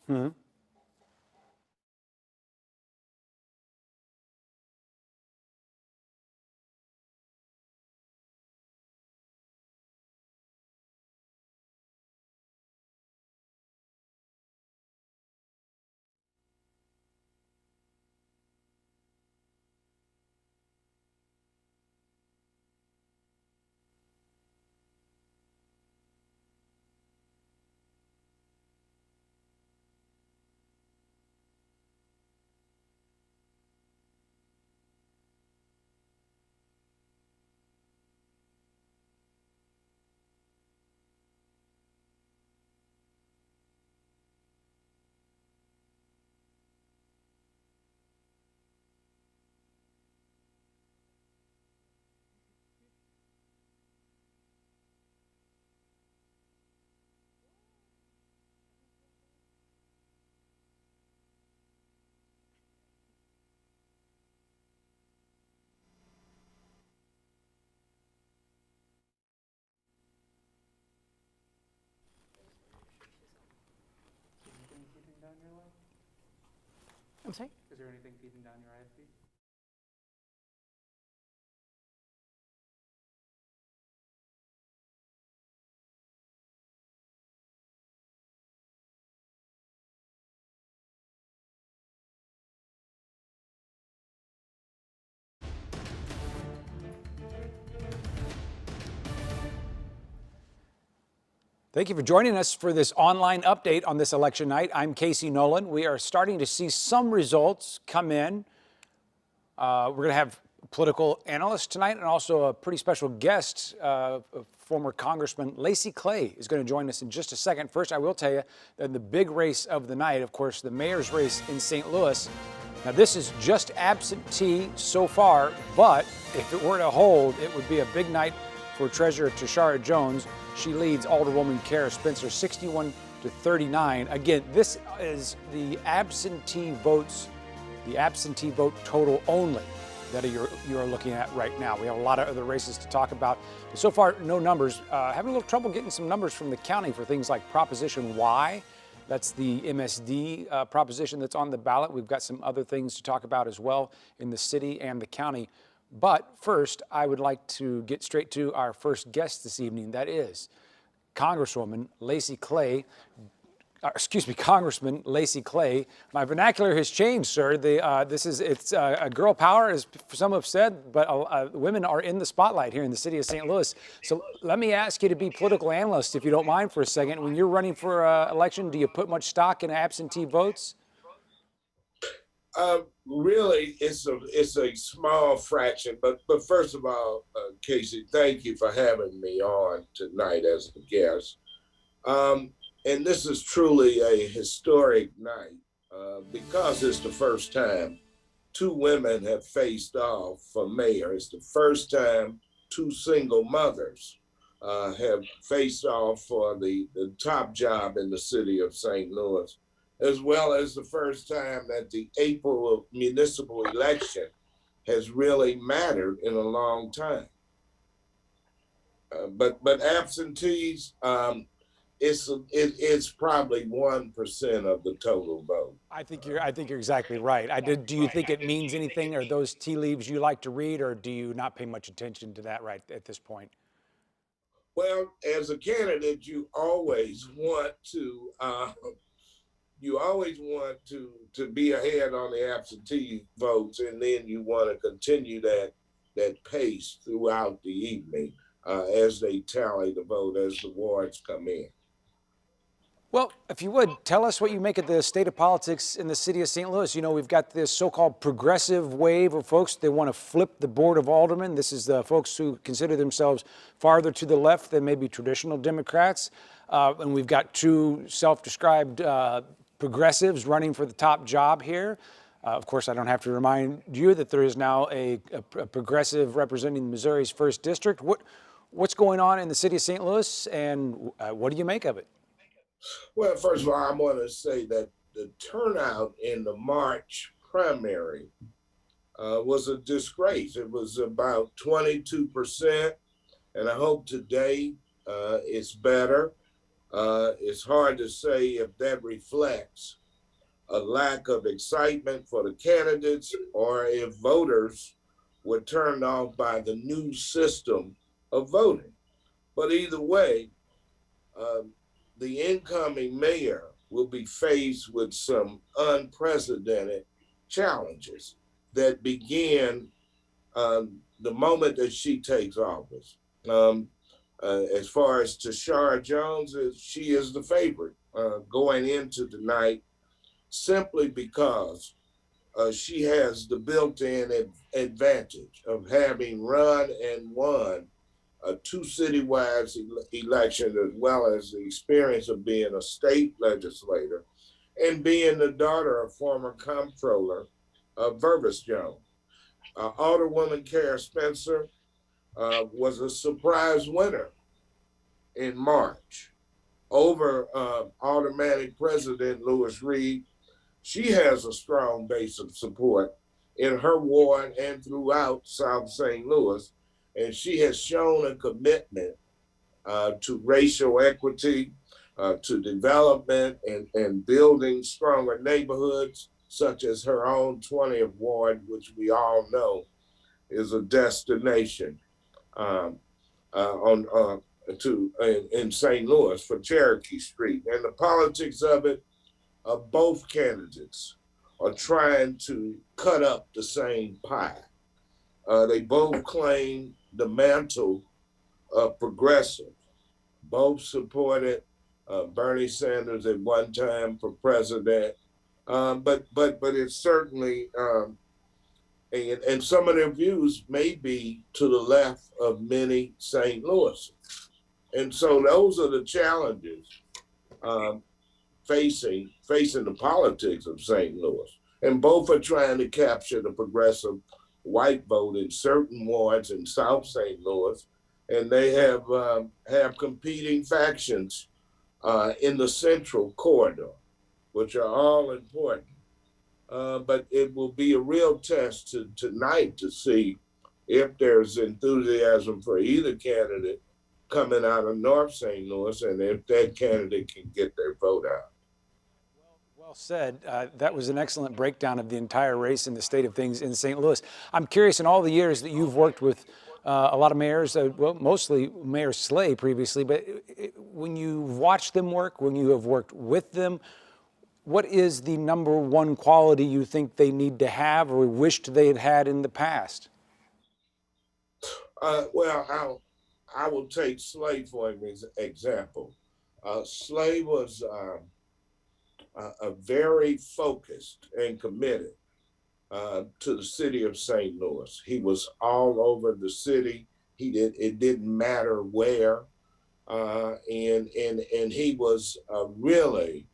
Hmm. Anything keeping down your life? I'm sorry? Is there anything keeping down your IFB? Thank you for joining us for this online update on this election night. I'm Casey Nolan. We are starting to see some results come in. We're going to have political analysts tonight and also a pretty special guest, former Congressman Lacey Clay is going to join us in just a second. First, I will tell you that the big race of the night, of course, the mayor's race in St. Louis. Now, this is just absentee so far, but if it were to hold, it would be a big night for Treasurer Tashara Jones. She leads Alderwoman Kara Spencer 61 to 39. Again, this is the absentee vote total only that you're looking at right now. We have a lot of other races to talk about, but so far, no numbers. Having a little trouble getting some numbers from the county for things like Proposition Y. That's the MSD proposition that's on the ballot. We've got some other things to talk about as well in the city and the county. But first, I would like to get straight to our first guest this evening. That is Congresswoman Lacey Clay. Congressman Lacey Clay. My vernacular has changed, sir. It's a girl power, as some have said, but women are in the spotlight here in the city of St. Louis. So let me ask you to be political analyst, if you don't mind, for a second. When you're running for election, do you put much stock in absentee votes? Really, it's a small fraction. But first of all, Casey, thank you for having me on tonight as a guest. Um, and this is truly a historic night because it's the first time two women have faced off for mayor. It's the first time two single mothers have faced off for the top job in the city of St. Louis, as well as the first time that the April municipal election has really mattered in a long time. But absentees, it's probably 1% of the total vote. I think you're exactly right. Do you think it means anything? Are those tea leaves you like to read, or do you not pay much attention to that right at this point? Well, as a candidate, you always want to be ahead on the absentee votes, and then you want to continue that pace throughout the evening as they tally the vote as the wards come in. Well, if you would, tell us what you make of the state of politics in the city of St. Louis. You know, we've got this so-called progressive wave of folks. They want to flip the board of aldermen. This is the folks who consider themselves farther to the left than maybe traditional Democrats. And we've got two self-described progressives running for the top job here. Of course, I don't have to remind you that there is now a progressive representing Missouri's 1st District. What's going on in the city of St. Louis, and what do you make of it? Well, first of all, I want to say that the turnout in the March primary was a disgrace. It was about 22%, and I hope today it's better. It's hard to say if that reflects a lack of excitement for the candidates or if voters were turned off by the new system of voting. But either way, um, the incoming mayor will be faced with some unprecedented challenges that begin the moment that she takes office. As far as Tashara Jones, she is the favorite going into tonight simply because she has the built-in advantage of having run and won two citywide elections, as well as the experience of being a state legislator and being the daughter of former comptroller Vervis Jones. Alderwoman Kara Spencer was a surprise winner in March over Aldermanic President Lewis Reed. She has a strong base of support in her ward and throughout South St. Louis, and she has shown a commitment to racial equity, to development and building stronger neighborhoods, such as her own 20th ward, which we all know is a destination um, on in St. Louis for Cherokee Street. And the politics of it, both candidates are trying to cut up the same pie. They both claim the mantle of progressive. Both supported Bernie Sanders at one time for president, but it's certainly and some of their views may be to the left of many St. Louis, and so those are the challenges um, facing the politics of St. Louis, and both are trying to capture the progressive white vote in certain wards in South St. Louis, and they have competing factions in the central corridor, which are all important. But it will be a real test tonight to see if there's enthusiasm for either candidate coming out of North St. Louis, and if that candidate can get their vote out. Well said. That was an excellent breakdown of the entire race and the state of things in St. Louis. I'm curious, in all the years that you've worked with a lot of mayors, well, mostly Mayor Slay previously, but when you watch them work, when you have worked with them, what is the number one quality you think they need to have or wished they had had in the past? Well, I will take Slay for an example. Slay was a very focused and committed to the city of St. Louis. He was all over the city. It didn't matter where, and he was really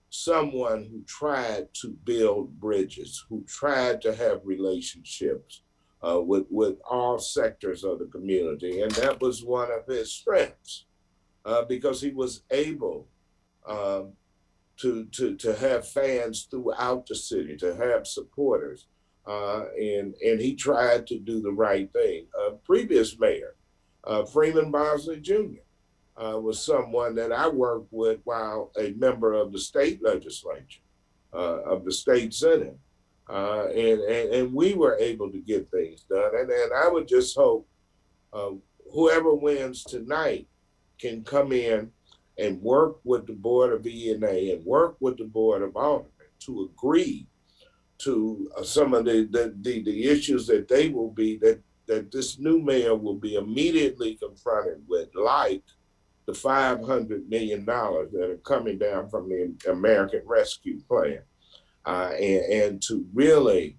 someone who tried to build bridges, who tried to have relationships with all sectors of the community, and that was one of his strengths because he was able um, to have fans throughout the city, to have supporters, and he tried to do the right thing. Previous mayor, Freeman Bosley Jr., was someone that I worked with while a member of the state legislature, of the state senate, and we were able to get things done. And I would just hope whoever wins tonight can come in and work with the Board of E&A and work with the Board of Aldermen to agree to some of the issues that they will be, that this new mayor will be immediately confronted with, like the $500 million that are coming down from the American Rescue Plan, and to really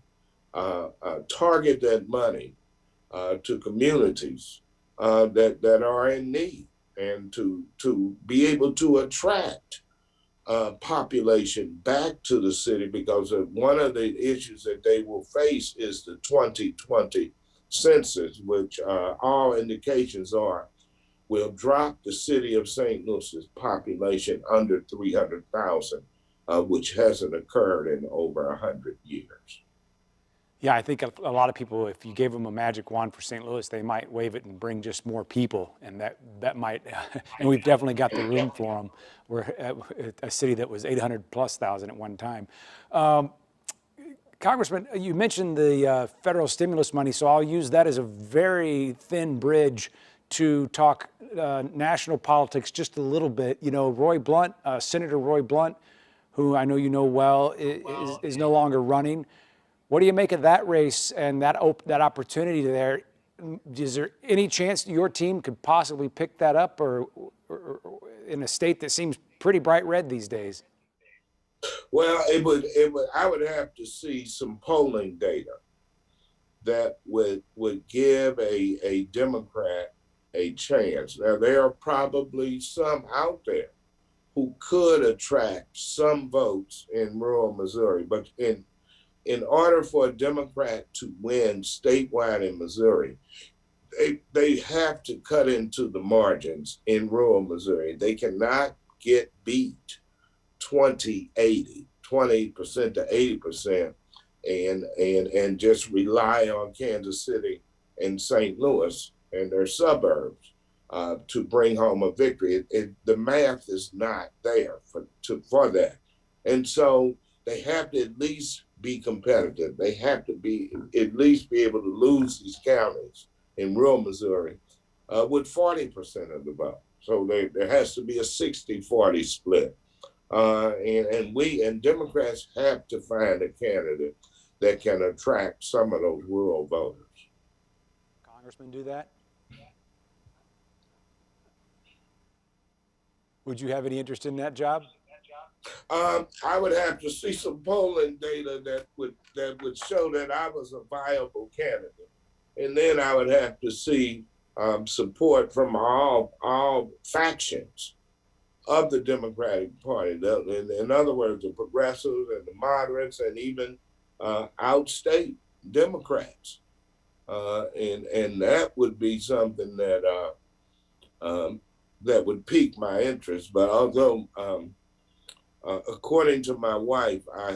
target that money to communities that are in need, and to be able to attract population back to the city, because one of the issues that they will face is the 2020 census, which all indications are will drop the city of St. Louis's population under 300,000, which hasn't occurred in over 100 years. Yeah, I think a lot of people, if you gave them a magic wand for St. Louis, they might wave it and bring just more people, and that might, and we've definitely got the room for them. We're a city that was 800,000+ at one time. Congressman, you mentioned the federal stimulus money, so I'll use that as a very thin bridge to talk national politics just a little bit. You know, Roy Blunt, Senator Roy Blunt, who I know you know well, is no longer running. What do you make of that race and that opportunity there? Is there any chance your team could possibly pick that up, or in a state that seems pretty bright red these days? Well, I would have to see some polling data that would give a Democrat a chance. Now, there are probably some out there who could attract some votes in rural Missouri, but in order for a Democrat to win statewide in Missouri, they have to cut into the margins in rural Missouri. They cannot get beat 20% to 80%, and just rely on Kansas City and St. Louis and their suburbs to bring home a victory. The math is not there for that. And so they have to at least be competitive. They have to at least be able to lose these counties in rural Missouri with 40% of the vote. So there has to be a 60-40 split. And Democrats have to find a candidate that can attract some of those rural voters. Congressman do that? Would you have any interest in that job? I would have to see some polling data that would show that I was a viable candidate, and then I would have to see support from all factions of the Democratic Party. In other words, the progressives and the moderates, and even outstate Democrats, and that would be something that would pique my interest. But although according to my wife, I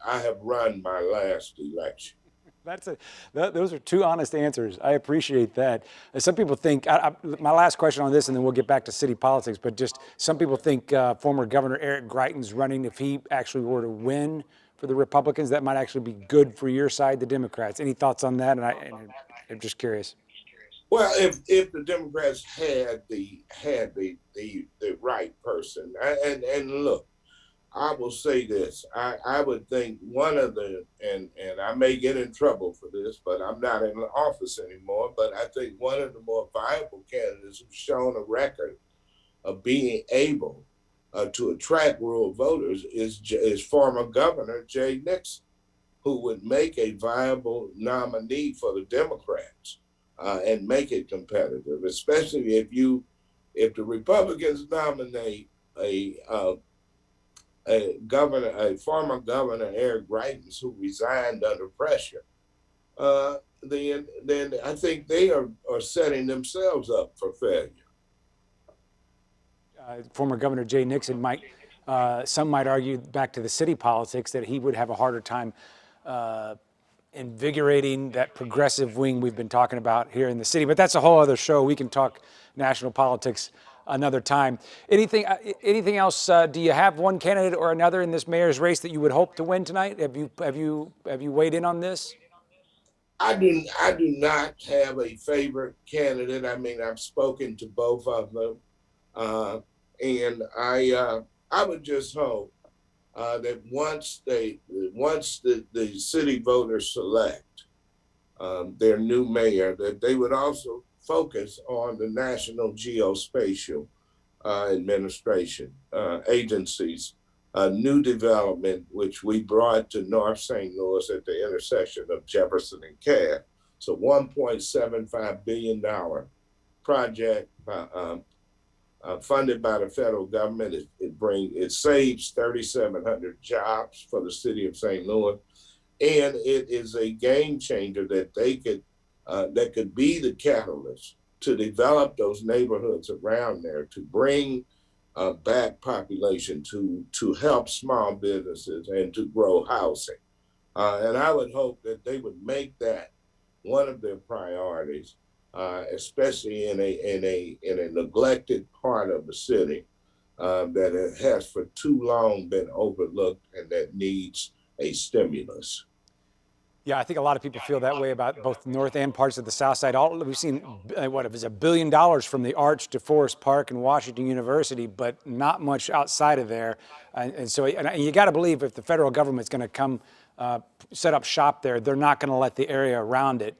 have run my last election. Those are two honest answers. I appreciate that. Some people think, my last question on this, and then we'll get back to city politics, but just some people think former Governor Eric Greitens running, if he actually were to win for the Republicans, that might actually be good for your side, the Democrats. Any thoughts on that? And I'm just curious. Well, if the Democrats had the right person, and look, I will say this. I would think one of the, and I may get in trouble for this, but I'm not in the office anymore, but I think one of the more viable candidates who's shown a record of being able to attract rural voters is former Governor Jay Nixon, who would make a viable nominee for the Democrats and make it competitive, especially if the Republicans nominate a former governor, Eric Greitens, who resigned under pressure, then I think they are setting themselves up for failure. Former Governor Jay Nixon some might argue, back to the city politics, that he would have a harder time invigorating that progressive wing we've been talking about here in the city. But that's a whole other show. We can talk national politics another time. Anything else? Do you have one candidate or another in this mayor's race that you would hope to win tonight? Have you weighed in on this? I do not have a favorite candidate. I mean, I've spoken to both of them, and I would just hope that once the city voters select their new mayor, that they would also focus on the National Geospatial Administration agencies, new development, which we brought to North St. Louis at the intersection of Jefferson and Cass. So $1.75 billion project funded by the federal government. It saves 3,700 jobs for the city of St. Louis, and it is a game changer that could be the catalyst to develop those neighborhoods around there, to bring back population, to help small businesses, and to grow housing. And I would hope that they would make that one of their priorities, especially in a neglected part of the city that it has for too long been overlooked and that needs a stimulus. Yeah, I think a lot of people feel that way about both the north and parts of the south side. We've seen, what, it was $1 billion from the Arch to Forest Park and Washington University, but not much outside of there. And so you got to believe if the federal government's going to come set up shop there, they're not going to let the area around it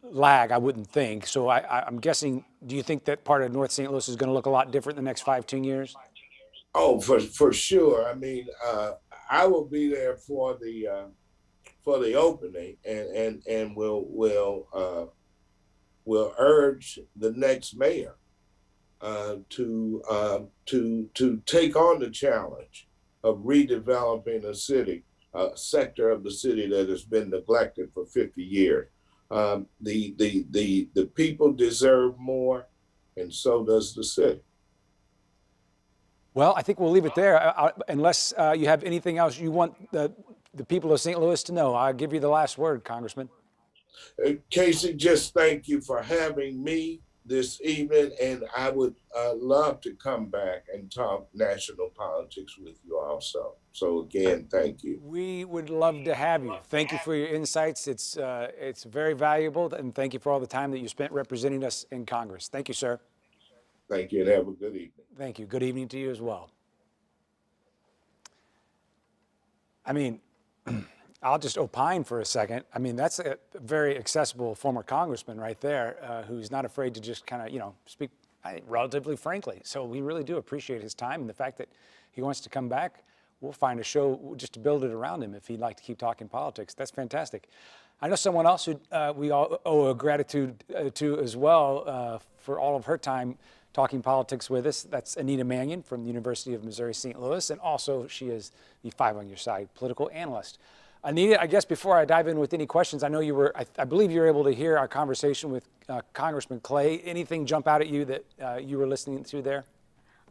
lag, I wouldn't think. So I'm guessing, do you think that part of North St. Louis is going to look a lot different in the next 5-10 years? Oh, for sure. I mean, I will be there for the opening, and will urge the next mayor to take on the challenge of redeveloping a sector of the city that has been neglected for 50 years. The people deserve more, and so does the city. Well, I think we'll leave it there, unless you have anything else you want the people of St. Louis to know. I'll give you the last word, Congressman. Casey, just thank you for having me this evening, and I would love to come back and talk national politics with you also. So again, thank you. We would love to have you. Thank you for your insights. It's very valuable, and thank you for all the time that you spent representing us in Congress. Thank you, sir. Thank you, and have a good evening. Thank you. Good evening to you as well. I mean, I'll just opine for a second. I mean, that's a very accessible former congressman right there, who's not afraid to just kind of, speak relatively frankly. So we really do appreciate his time and the fact that he wants to come back. We'll find a show just to build it around him if he'd like to keep talking politics. That's fantastic. I know someone else who we all owe a gratitude to as well for all of her time talking politics with us. That's Anita Mannion from the University of Missouri St. Louis, and also she is the Five on Your Side political analyst. Anita, I guess before I dive in with any questions, I know you were, I believe you were able to hear our conversation with Congressman Clay. Anything jump out at you that you were listening to there?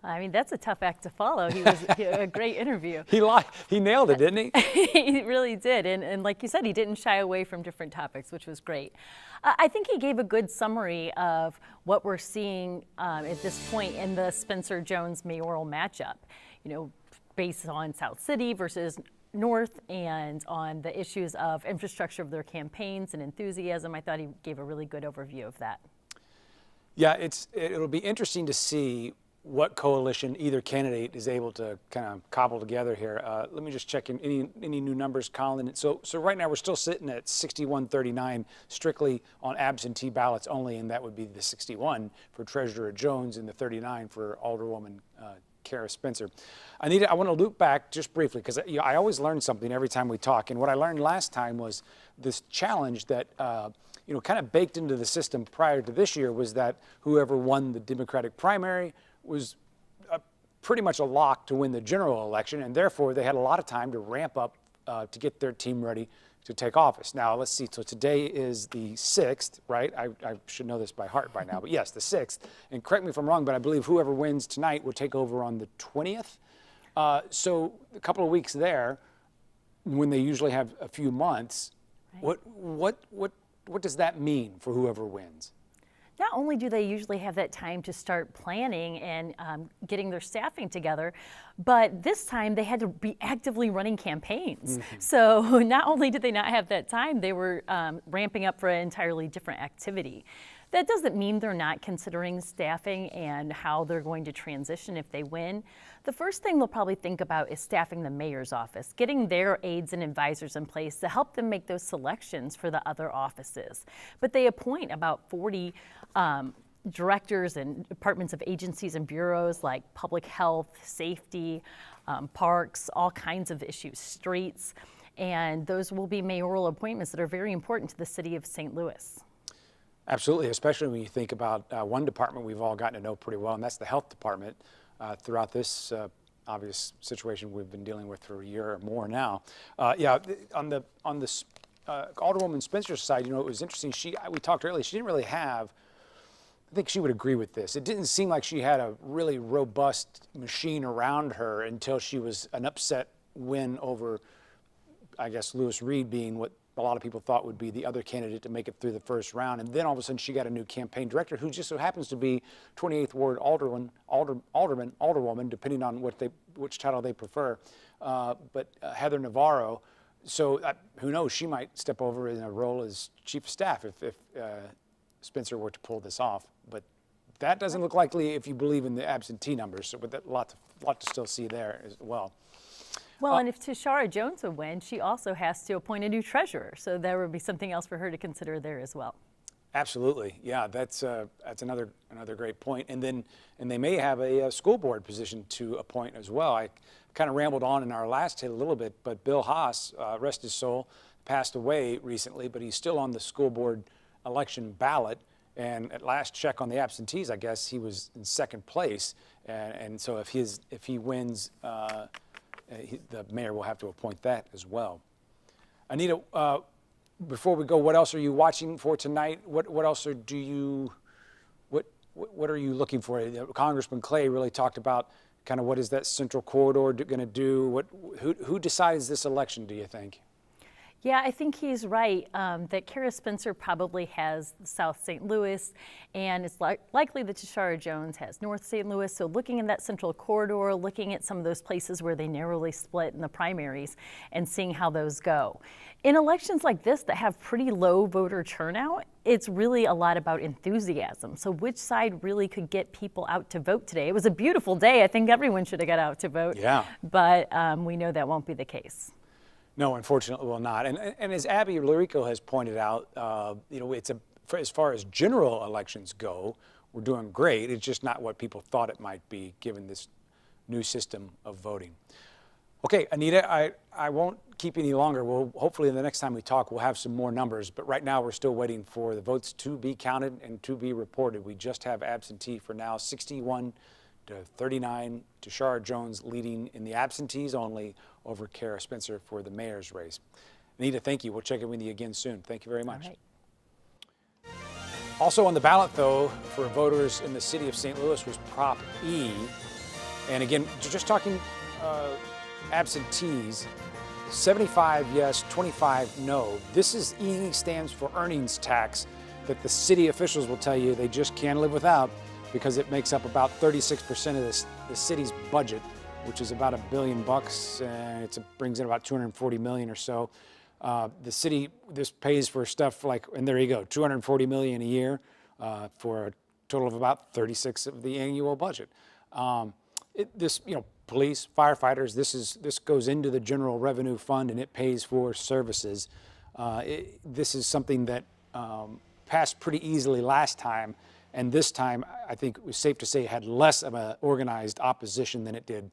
I mean, that's a tough act to follow. He was a great interview. He nailed it, didn't he? He really did. And like you said, he didn't shy away from different topics, which was great. I think he gave a good summary of what we're seeing at this point in the Spencer Jones mayoral matchup, based on South City versus North and on the issues of infrastructure of their campaigns and enthusiasm. I thought he gave a really good overview of that. Yeah, it'll be interesting to see what coalition either candidate is able to kind of cobble together here. Let me just check in any new numbers, Colin. So right now we're still sitting at 61-39 strictly on absentee ballots only, and that would be the 61 for Treasurer Jones and the 39 for Alderwoman Kara Spencer. Anita, I want to loop back just briefly because I always learn something every time we talk, and what I learned last time was this challenge that kind of baked into the system prior to this year was that whoever won the Democratic primary was pretty much a lock to win the general election, and therefore they had a lot of time to ramp up to get their team ready to take office. Now, let's see. So today is the 6th, right? I should know this by heart by now, but yes, the 6th. And correct me if I'm wrong, but I believe whoever wins tonight will take over on the 20th. So a couple of weeks there, when they usually have a few months. Right. What does that mean for whoever wins? Not only do they usually have that time to start planning and getting their staffing together, but this time they had to be actively running campaigns. Mm-hmm. So not only did they not have that time, they were ramping up for an entirely different activity. That doesn't mean they're not considering staffing and how they're going to transition if they win. The first thing they'll probably think about is staffing the mayor's office, getting their aides and advisors in place to help them make those selections for the other offices. But they appoint about 40 directors and departments of agencies and bureaus like public health, safety, parks, all kinds of issues, streets, and those will be mayoral appointments that are very important to the city of St. Louis. Absolutely, especially when you think about one department we've all gotten to know pretty well, and that's the health department throughout this obvious situation we've been dealing with for a year or more now. On the Alderwoman Spencer's side, it was interesting. We talked earlier, she didn't really have, I think she would agree with this. It didn't seem like she had a really robust machine around her until she was an upset win over I guess, Lewis Reed being what a lot of people thought would be the other candidate to make it through the first round. And then all of a sudden she got a new campaign director who just so happens to be 28th Ward alderwoman, depending on which title they prefer, but Heather Navarro. So who knows, she might step over in a role as chief of staff if Spencer were to pull this off. But that doesn't look likely if you believe in the absentee numbers. So with that, a lot to still see there as well. Well, and if Tashara Jones would win, she also has to appoint a new treasurer. So there would be something else for her to consider there as well. Absolutely, yeah. That's another great point. And they may have a school board position to appoint as well. I kind of rambled on in our last hit a little bit, but Bill Haas, rest his soul, passed away recently, but he's still on the school board election ballot. And at last check on the absentees, I guess he was in second place. And so if he wins, the mayor will have to appoint that as well. Anita, before we go, what else are you watching for tonight? What else are you looking for? Congressman Clay really talked about kind of what is that central corridor going to do? Who decides this election, do you think? Yeah, I think he's right that Kara Spencer probably has South St. Louis, and it's likely that Tashara Jones has North St. Louis. So looking at that central corridor, looking at some of those places where they narrowly split in the primaries and seeing how those go. In elections like this that have pretty low voter turnout, it's really a lot about enthusiasm. So which side really could get people out to vote today? It was a beautiful day. I think everyone should have got out to vote. Yeah. But we know that won't be the case. No, unfortunately, will not. And as Abby Lurico has pointed out, as far as general elections go, we're doing great. It's just not what people thought it might be, given this new system of voting. Okay, Anita, I won't keep you any longer. Hopefully the next time we talk, we'll have some more numbers. But right now, we're still waiting for the votes to be counted and to be reported. We just have absentee for now, 61 to 39. Tashara Jones leading in the absentees only over Kara Spencer for the mayor's race. Anita, thank you. We'll check in with you again soon. Thank you very much. All right. Also on the ballot, though, for voters in the city of St. Louis was Prop E. And again, just talking absentees, 75 yes, 25 no. This is E stands for earnings tax that the city officials will tell you they just can't live without, because it makes up about 36% of the city's budget, which is about $1 billion, and it brings in about 240 million or so. The city, this pays for stuff like, and there you go, 240 million a year for a total of about 36 of the annual budget. Police, firefighters, this goes into the general revenue fund, and it pays for services. This is something that passed pretty easily last time. And this time, I think it was safe to say, it had less of an organized opposition than it did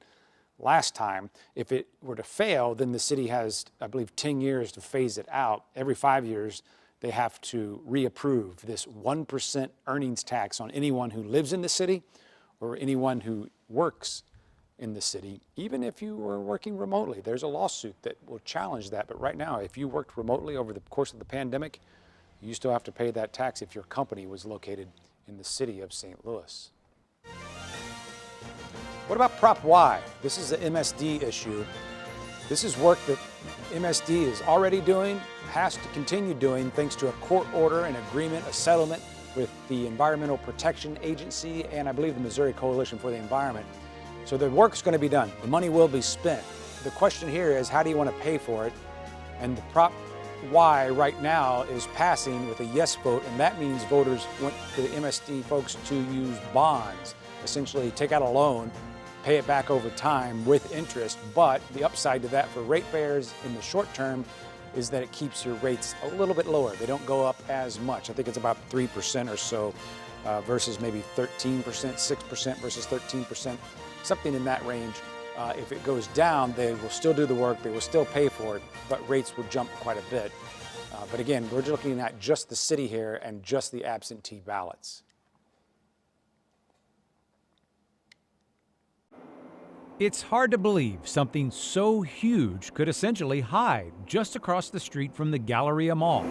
last time. If it were to fail, then the city has, I believe, 10 years to phase it out. Every 5 years, they have to reapprove this 1% earnings tax on anyone who lives in the city or anyone who works in the city, even if you were working remotely. There's a lawsuit that will challenge that. But right now, if you worked remotely over the course of the pandemic, you still have to pay that tax if your company was located in the city of St. Louis. What about Prop Y? This is the MSD issue. This is work that MSD is already doing, has to continue doing, thanks to a court order, an agreement, a settlement with the Environmental Protection Agency and I believe the Missouri Coalition for the Environment. So the work's going to be done. The money will be spent. The question here is, how do you want to pay for it? And the Prop Y right now is passing with a yes vote, and that means voters want the MSD folks to use bonds, essentially take out a loan, pay it back over time with interest. But the upside to that for ratepayers in the short term is that it keeps your rates a little bit lower. They don't go up as much. I think it's about 3% or so versus maybe 13%, 6% versus 13%, something in that range. If it goes down, they will still do the work, they will still pay for it, but rates will jump quite a bit. But again, we're looking at just the city here and just the absentee ballots. It's hard to believe something so huge could essentially hide just across the street from the Galleria Mall.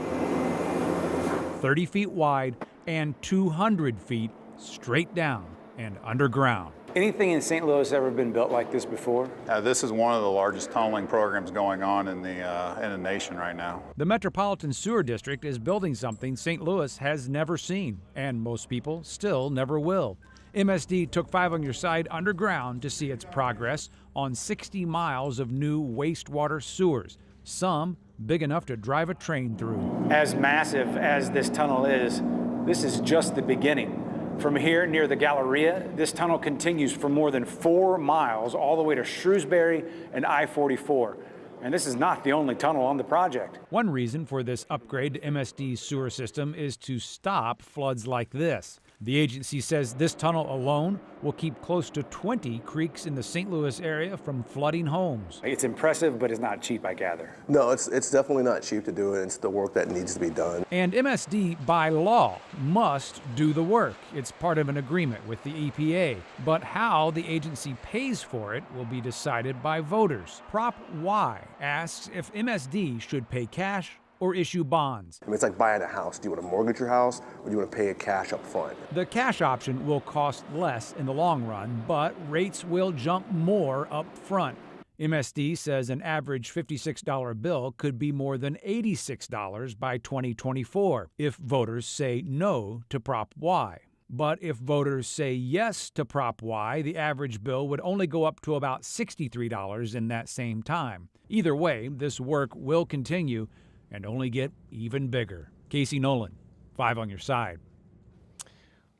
30 feet wide and 200 feet straight down. and underground. Anything in St. Louis ever been built like this before? This is one of the largest tunneling programs going on in the nation right now. The Metropolitan Sewer District is building something St. Louis has never seen, and most people still never will. MSD took 5 on Your Side underground to see its progress on 60 miles of new wastewater sewers, some big enough to drive a train through. As massive as this tunnel is, this is just the beginning. From here near the Galleria, this tunnel continues for more than 4 miles all the way to Shrewsbury and I-44. And this is not the only tunnel on the project. One reason for this upgrade to MSD's sewer system is to stop floods like this. The agency says this tunnel alone will keep close to 20 creeks in the St. Louis area from flooding homes. It's impressive, but it's not cheap, I gather. No, it's definitely not cheap to do it. It's the work that needs to be done. And MSD, by law, must do the work. It's part of an agreement with the EPA. But how the agency pays for it will be decided by voters. Prop Y asks if MSD should pay cash or issue bonds. I mean, it's like buying a house. Do you want to mortgage your house, or do you want to pay it cash up front? The cash option will cost less in the long run, but rates will jump more up front. MSD says an average $56 bill could be more than $86 by 2024 if voters say no to Prop Y. But if voters say yes to Prop Y, the average bill would only go up to about $63 in that same time. Either way, this work will continue and only get even bigger. Casey Nolan, 5 on Your Side.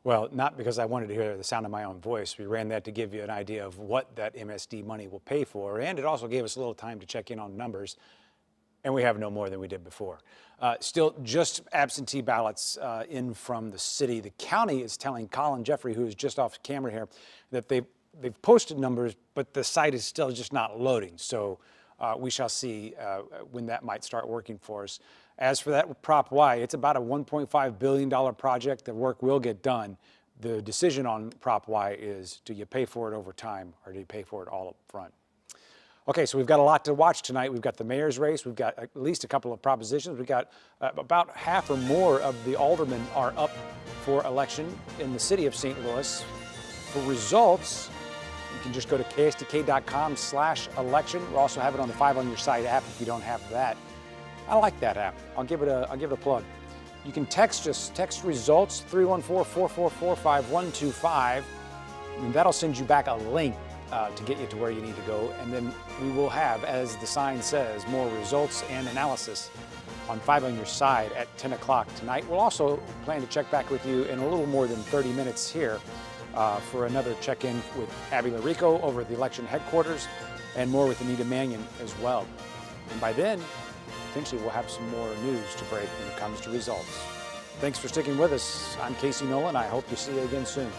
Well, not because I wanted to hear the sound of my own voice. We ran that to give you an idea of what that MSD money will pay for, and it also gave us a little time to check in on numbers, and we have no more than we did before. Still, just absentee ballots in from the city. The county is telling Colin Jeffrey, who is just off camera here, that they've posted numbers, but the site is still just not loading. So we shall see when that might start working for us. As for that Prop Y, it's about a $1.5 billion project. The work will get done. The decision on Prop Y is, do you pay for it over time or do you pay for it all up front? Okay, so we've got a lot to watch tonight. We've got the mayor's race. We've got at least a couple of propositions. We've got about half or more of the aldermen are up for election in the city of St. Louis. For results, you can just go to kstk.com/election. We'll also have it on the 5 on Your Side app if you don't have that. I like that app. I'll give it a plug. You can text results 314-444-5125, and that'll send you back a link to get you to where you need to go. And then we will have, as the sign says, more results and analysis on 5 on Your Side at 10 o'clock tonight. We'll also plan to check back with you in a little more than 30 minutes here for another check-in with Abby Larico over at the election headquarters, and more with Anita Mannion as well. And by then, potentially we'll have some more news to break when it comes to results. Thanks for sticking with us. I'm Casey Nolan. I hope to see you again soon.